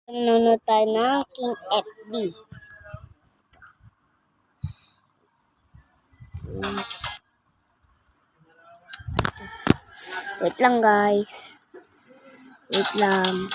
Nanonood tayo ng King FB. Wait lang guys. Wait lang.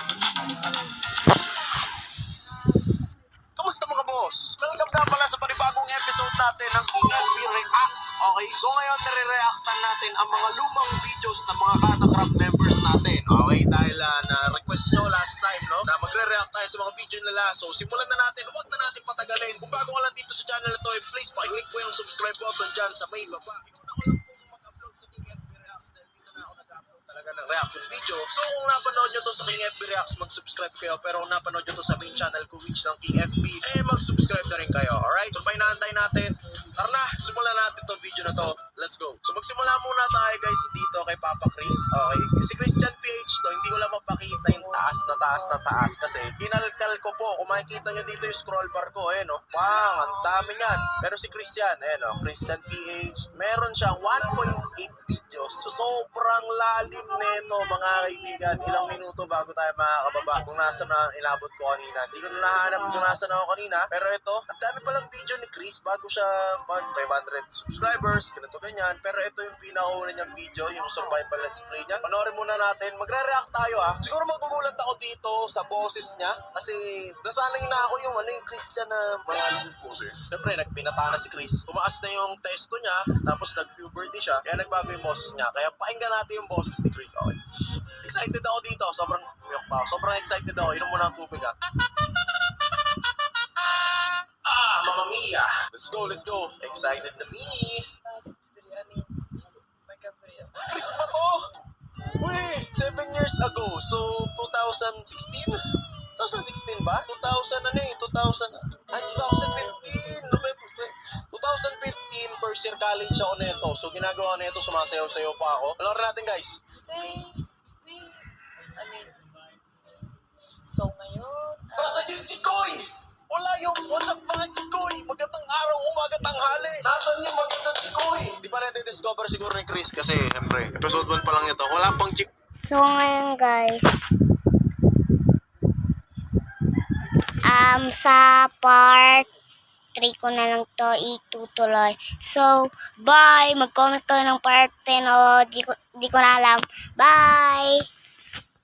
Kamusta mga boss? Welcome na pala sa panibagong episode natin ng King FB Reacts. Okay? So ngayon nare-reactan natin ang mga lumang videos ng mga Katakrab members natin. Okay? Dahil na-request nyo last time, no? Na magre-react tayo sa mga video nila. So simulan na natin. Huwag na natin patagalin. Kung bago ka lang dito sa channel na to, please pakiclick po yung subscribe button dyan sa may baba. Inuna ko lang po mag-upload sa King FB Reacts dahil dito na ako nag-upload talaga ng reaction video. So kung napanood nyo to sa King FB Reacts, mag-subscribe kayo. Pero kung napanood nyo to sa main channel ko, which ng King FB, mag-subscribe na rin kayo. Alright? So painaantay natin. Tara na, simulan natin tong video na to. Let's go. So magsimula muna tayo guys dito kay Papa Chris. Okay? Si Christian PH to, hindi ko lang mapakita yung taas na taas kasi kinalkal ko po. Kung makikita nyo dito yung scroll bar ko, no? Pang, ang dami yan. Pero si Christian, no? Christian PH, meron siyang 1.8 videos. So sobrang lalim nito mga kaibigan. Ilang minuto bago tayo makakababa kung nasa na inabot ko kanina. Hindi ko na nahanap kung nasa na ako kanina. Pero ito, ang dami palang video ni Chris bago siya 500 subscribers, ganito ganyan. Pero ito yung pinakauna niyang video, yung survival let's play niya. Panoorin muna natin. Magre-react tayo Siguro magugulat ako dito sa boses niya kasi nasanay na ako yung yung Christian na malalim boses. Siyempre, nagpinata na si Chris. Tumaas na yung testo niya, tapos nag-puberty siya, kaya nagbago yung boses niya. Kaya pakinggan natin yung boses ni Chris. Okay. Excited ako dito. Sobrang umiyok pa ako. Sobrang excited ako. Inom muna ang tubig Mamma Mia. Let's go, let's go. Excited na me. Si Chris ba to? Uy, 7 years ago. So, 2016? 2016 ba? 2015. November 2015, first year college ako nito. So, ginagawa na ito, sumasayaw-sayaw pa ako. Panoorin natin, guys. So ngayon, Nasa yung Chikoy! Wala yung what's up mga Chikoy! Magandang araw, umaga, tanghali! Nasaan yung magandang Chikoy? Di pa natin discover siguro ni Chris kasi, siyempre, episode 1 pa lang ito. Wala pang Chikoy. So ngayon guys, sa part 3 ko na lang to itutuloy. So, bye! Mag-comment kayo ng part 10 o di ko na alam. Bye!